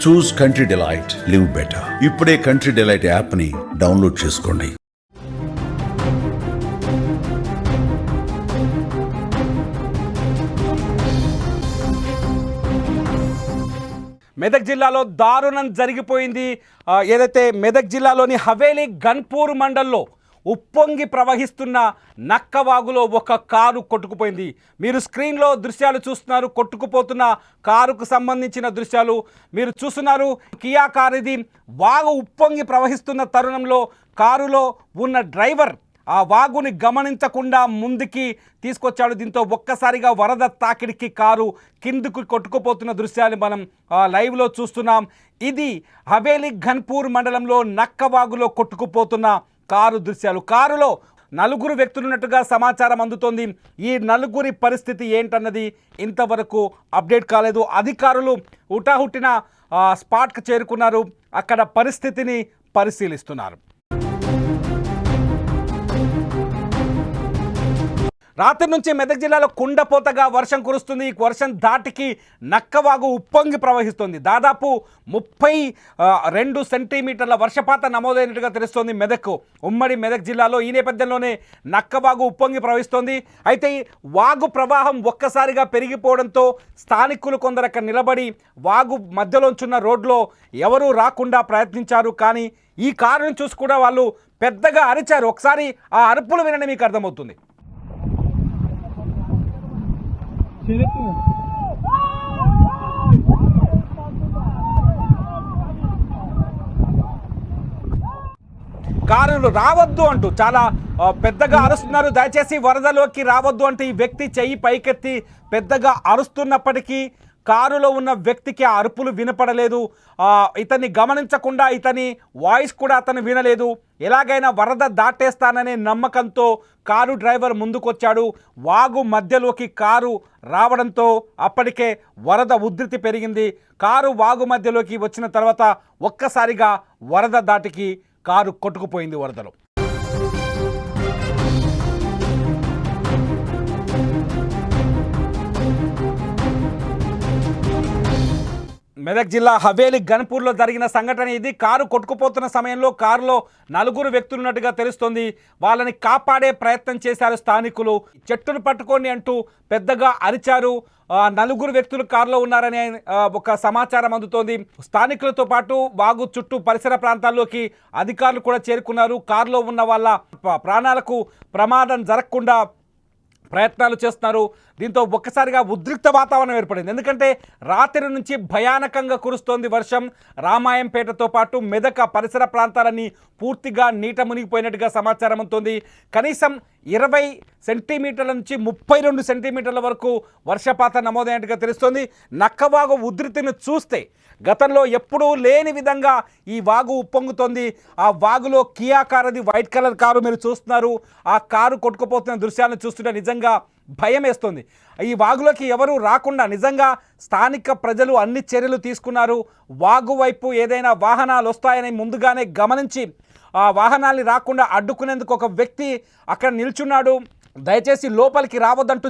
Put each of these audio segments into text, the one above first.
చూస్ country delight, live better. ఇప్పుడే country delight app ని download చేసుకోండి. మెదక్ జిల్లాలో దారుణం జరిగిపోయింది. ఏదైతే మెదక్ జిల్లాలోని హవేలీ గన్పూర్ మండల్లో ఉప్పొంగి ప్రవహిస్తున్న నక్కవాగులో ఒక కారు కొట్టుకుపోయింది. మీరు స్క్రీన్లో దృశ్యాలు చూస్తున్నారు. కొట్టుకుపోతున్న కారుకు సంబంధించిన దృశ్యాలు మీరు చూస్తున్నారు. కియా కారు ఇది. వాగు ఉప్పొంగి ప్రవహిస్తున్న తరుణంలో కారులో ఉన్న డ్రైవర్ ఆ వాగుని గమనించకుండా ముందుకి తీసుకొచ్చాడు. దీంతో ఒక్కసారిగా వరద తాకిడికి కారు కిందకు కొట్టుకుపోతున్న దృశ్యాలు మనం లైవ్లో చూస్తున్నాం. ఇది హవేలీ గన్పూర్ మండలంలో నక్కవాగులో కొట్టుకుపోతున్న కారు దృశ్యాలు. కారులో నలుగురు వ్యక్తులు ఉన్నట్టుగా సమాచారం అందుతోంది. ఈ నలుగురి పరిస్థితి ఏంటన్నది ఇంతవరకు అప్డేట్ కాలేదు. అధికారులు హుటాహుటిన స్పాట్కి చేరుకున్నారు. అక్కడ పరిస్థితిని పరిశీలిస్తున్నారు. రాత్రి నుంచి మెదక్ జిల్లాలో కుండపోతగా వర్షం కురుస్తుంది. ఈ వర్షం ధాటికి నక్కవాగు ఉప్పొంగి ప్రవహిస్తుంది. దాదాపు 32 సెంటీమీటర్ల వర్షపాతం నమోదైనట్టుగా తెలుస్తోంది ఉమ్మడి మెదక్ జిల్లాలో. ఈ నేపథ్యంలోనే నక్కవాగు ఉప్పొంగి ప్రవహిస్తోంది. అయితే వాగు ప్రవాహం ఒక్కసారిగా పెరిగిపోవడంతో స్థానికులు కొందరు అక్కడ నిలబడి వాగు మధ్యలోంచున్న రోడ్లో ఎవరూ రాకుండా ప్రయత్నించారు. కానీ ఈ కారును చూసి కూడా వాళ్ళు పెద్దగా అరిచారు. ఒకసారి ఆ అరుపులు వినని మీకు అర్థమవుతుంది. కారులు రావద్దు అంటూ చాలా పెద్దగా అరుస్తున్నారు. దయచేసి వరదలోకి రావద్దు అంటే ఈ వ్యక్తి చెయ్యి పైకెత్తి పెద్దగా అరుస్తున్నప్పటికీ కారులో ఉన్న వ్యక్తికి ఆ అరుపులు వినపడలేదు. ఇతన్ని గమనించకుండా ఇతని వాయిస్ కూడా అతను వినలేదు. ఎలాగైనా వరద దాటేస్తాననే నమ్మకంతో కారు డ్రైవర్ ముందుకొచ్చాడు. వాగు మధ్యలోకి కారు రావడంతో అప్పటికే వరద ఉధృతి పెరిగింది. కారు వాగు మధ్యలోకి వచ్చిన తర్వాత ఒక్కసారిగా వరద దాటికి కారు కొట్టుకుపోయింది వరదలో. మెదక్ జిల్లా హవేలీ గన్పూర్లో జరిగిన సంఘటన ఇది. కారు కొట్టుకుపోతున్న సమయంలో కారులో నలుగురు వ్యక్తులు ఉన్నట్టుగా తెలుస్తోంది. వాళ్ళని కాపాడే ప్రయత్నం చేశారు స్థానికులు. చెట్టును పట్టుకోండి అంటూ పెద్దగా అరిచారు. నలుగురు వ్యక్తులు కారులో ఉన్నారనే ఒక సమాచారం అందుతోంది. స్థానికులతో పాటు వాగు చుట్టూ పరిసర ప్రాంతాల్లోకి అధికారులు కూడా చేరుకున్నారు. కారులో ఉన్న వాళ్ళ ప్రాణాలకు ప్రమాదం జరగకుండా ప్రయత్నాలు చేస్తున్నారు. దీంతో ఒక్కసారిగా ఉద్రిక్త వాతావరణం ఏర్పడింది. ఎందుకంటే రాత్రి నుంచి భయానకంగా కురుస్తోంది వర్షం. రామాయంపేటతో పాటు మెదక్ పరిసర ప్రాంతాలన్నీ పూర్తిగా నీట మునిగిపోయినట్టుగా సమాచారం అందుతోంది. కనీసం 20 సెంటీమీటర్ల నుంచి 32 సెంటీమీటర్ల వరకు వర్షపాతం నమోదైనట్టుగా తెలుస్తోంది. నక్కవాగు ఉధృతిని చూస్తే గతంలో ఎప్పుడూ లేని విధంగా ఈ వాగు ఉప్పొంగుతోంది. ఆ వాగులో Kia car, white colour car మీరు చూస్తున్నారు. ఆ కారు కొట్టుకుపోతున్న దృశ్యాలను చూస్తుంటే నిజంగా భయం వేస్తుంది. ఈ వాగులోకి ఎవరు రాకుండా నిజంగా స్థానిక ప్రజలు అన్ని చర్యలు తీసుకున్నారు. వాగు వైపు ఏదైనా వాహనాలు వస్తాయని ముందుగానే గమనించి ఆ వాహనాల్ని రాకుండా అడ్డుకునేందుకు ఒక వ్యక్తి అక్కడ నిల్చున్నాడు. దయచేసి లోపలికి రావద్దంటూ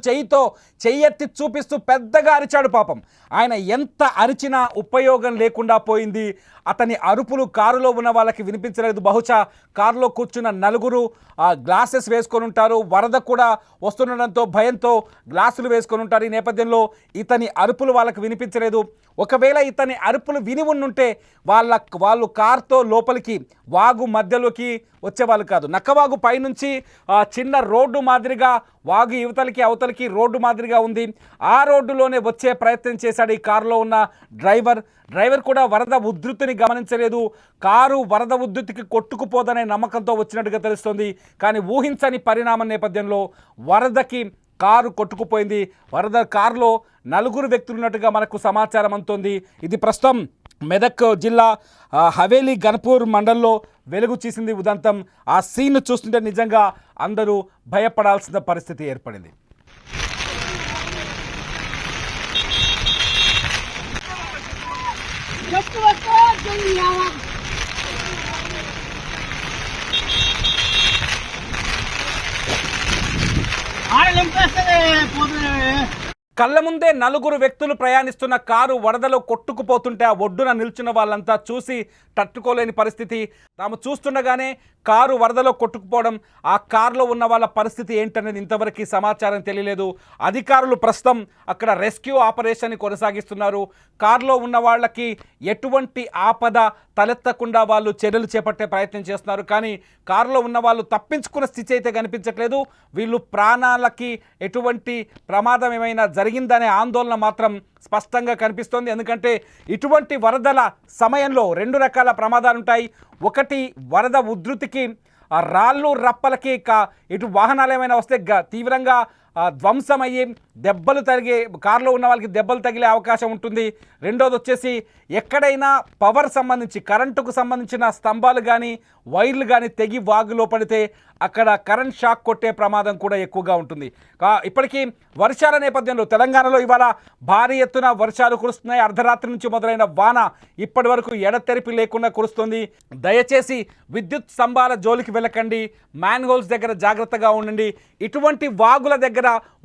చెయ్యెత్తి చూపిస్తూ పెద్దగా అరిచాడు. పాపం ఆయన ఎంత అరిచినా ఉపయోగం లేకుండా పోయింది. అతని అరుపులు కారులో ఉన్న వాళ్ళకి వినిపించలేదు. బహుశా కారులో కూర్చున్న నలుగురు గ్లాసెస్ వేసుకొని ఉంటారు. వరద కూడా వస్తుండడంతో భయంతో గ్లాసులు వేసుకొని ఉంటారు. ఈ నేపథ్యంలో ఇతని అరుపులు వాళ్ళకి వినిపించలేదు. ఒకవేళ ఇతని అరుపులు విని ఉంటే వాళ్ళు కారుతో లోపలికి వాగు మధ్యలోకి వచ్చేవాళ్ళు కాదు. నక్కవాగు పైనుంచి చిన్న రోడ్డు మాదిరిగా వాగు యువతలకి అవతలకి రోడ్డు మాదిరిగా ఉంది. ఆ రోడ్డులోనే వచ్చే ప్రయత్నం చేశాడు ఈ కారులో ఉన్న డ్రైవర్ కూడా వరద ఉధృతిని గమనించలేదు. కారు వరద ఉధృతికి కొట్టుకుపోదనే నమ్మకంతో వచ్చినట్టుగా తెలుస్తోంది. కానీ ఊహించని పరిణామం నేపథ్యంలో వరదకి కారు కొట్టుకుపోయింది. కారులో నలుగురు వ్యక్తులు ఉన్నట్టుగా మనకు సమాచారం అందుతోంది. ఇది ప్రస్తుతం మెదక్ జిల్లా హవేలీ గన్పూర్ మండల్లో వెలుగు చూసింది ఉదంతం. ఆ సీన్ చూస్తుంటే నిజంగా అందరూ భయపడాల్సిన పరిస్థితి ఏర్పడింది. ఆడ నింపేస్తే పోతుంది. కళ్ళ ముందే నలుగురు వ్యక్తులు ప్రయాణిస్తున్న కారు వరదలో కొట్టుకుపోతుంటే ఆ ఒడ్డున నిల్చున్న వాళ్ళంతా చూసి తట్టుకోలేని పరిస్థితి. తాము చూస్తుండగానే కారు వరదలో కొట్టుకుపోవడం, ఆ కారులో ఉన్న వాళ్ళ పరిస్థితి ఏంటనేది ఇంతవరకు సమాచారం తెలియలేదు. అధికారులు ప్రస్తుతం అక్కడ రెస్క్యూ ఆపరేషన్ కొనసాగిస్తున్నారు. కారులో ఉన్న వాళ్ళకి ఎటువంటి ఆపద తలెత్తకుండా వాళ్ళు చర్యలు చేపట్టే ప్రయత్నం చేస్తున్నారు. కానీ కారులో ఉన్న వాళ్ళు తప్పించుకున్న స్థితి అయితే కనిపించట్లేదు. వీళ్ళు ప్రాణాలకి ఎటువంటి ప్రమాదం ఏమైనా జరిగిందనే ఆందోళన మాత్రం స్పష్టంగా కనిపిస్తోంది. ఎందుకంటే ఇటువంటి వరదల సమయంలో రెండు రకాల ప్రమాదాలు ఉంటాయి. ఒకటి వరద ఉధృతికి రాళ్ళు రప్పలకి ఇటు వాహనాలు ఏమైనా వస్తే తీవ్రంగా ధ్వంసమయ్యి దెబ్బలు తగిలి కారులో ఉన్న వాళ్ళకి దెబ్బలు తగిలే అవకాశం ఉంటుంది. రెండోది వచ్చేసి ఎక్కడైనా పవర్ సంబంధించి కరెంటుకు సంబంధించిన స్తంభాలు కానీ వైర్లు కానీ తెగి వాగులో పడితే అక్కడ కరెంట్ షాక్ కొట్టే ప్రమాదం కూడా ఎక్కువగా ఉంటుంది. ఇప్పటికీ వర్షాల నేపథ్యంలో తెలంగాణలో ఇవాళ భారీ ఎత్తున వర్షాలు కురుస్తున్నాయి. అర్ధరాత్రి నుంచి మొదలైన వాన ఇప్పటి వరకు ఎడతెరిపి లేకుండా కురుస్తుంది. దయచేసి విద్యుత్ స్తంభాల జోలికి వెళ్ళకండి, మ్యాన్ హోల్స్ దగ్గర జాగ్రత్తగా ఉండండి. ఇటువంటి వాగుల దగ్గర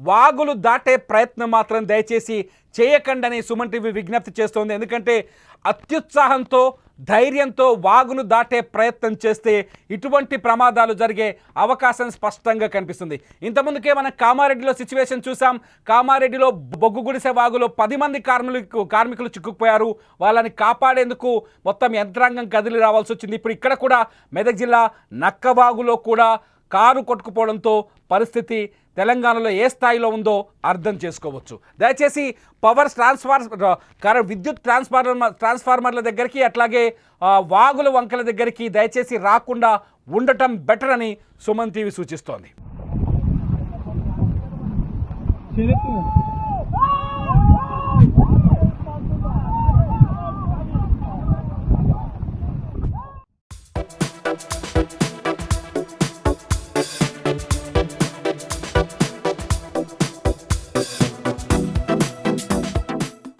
వాగులు దాటే ప్రయత్నం మాత్రం దయచేసి చేయకండి అని సుమన్ టీవీ విజ్ఞప్తి చేస్తోంది. ఎందుకంటే అత్యుత్సాహంతో ధైర్యంతో వాగును దాటే ప్రయత్నం చేస్తే ఇటువంటి ప్రమాదాలు జరిగే అవకాశం స్పష్టంగా కనిపిస్తుంది. ఇంతకుముందుకే మనం కామారెడ్డిలో సిచ్యువేషన్ చూసాం. కామారెడ్డిలో బొగ్గు గుడిసె వాగులో 10 మంది కార్మికులు చిక్కుకుపోయారు. వాళ్ళని కాపాడేందుకు మొత్తం యంత్రాంగం కదిలి రావాల్సి వచ్చింది. ఇప్పుడు ఇక్కడ కూడా మెదక్ జిల్లా నక్కవాగులో కూడా కారు కొట్టుకుపోవడంతో పరిస్థితి తెలంగాణలో ఏ స్థాయిలో ఉందో అర్థం చేసుకోవచ్చు. దయచేసి విద్యుత్ ట్రాన్స్ఫార్మర్ల దగ్గరికి అట్లాగే వాగుల వంకల దగ్గరికి దయచేసి రాకుండా ఉండటం బెటర్ అని సుమన్ టీవీ సూచిస్తోంది.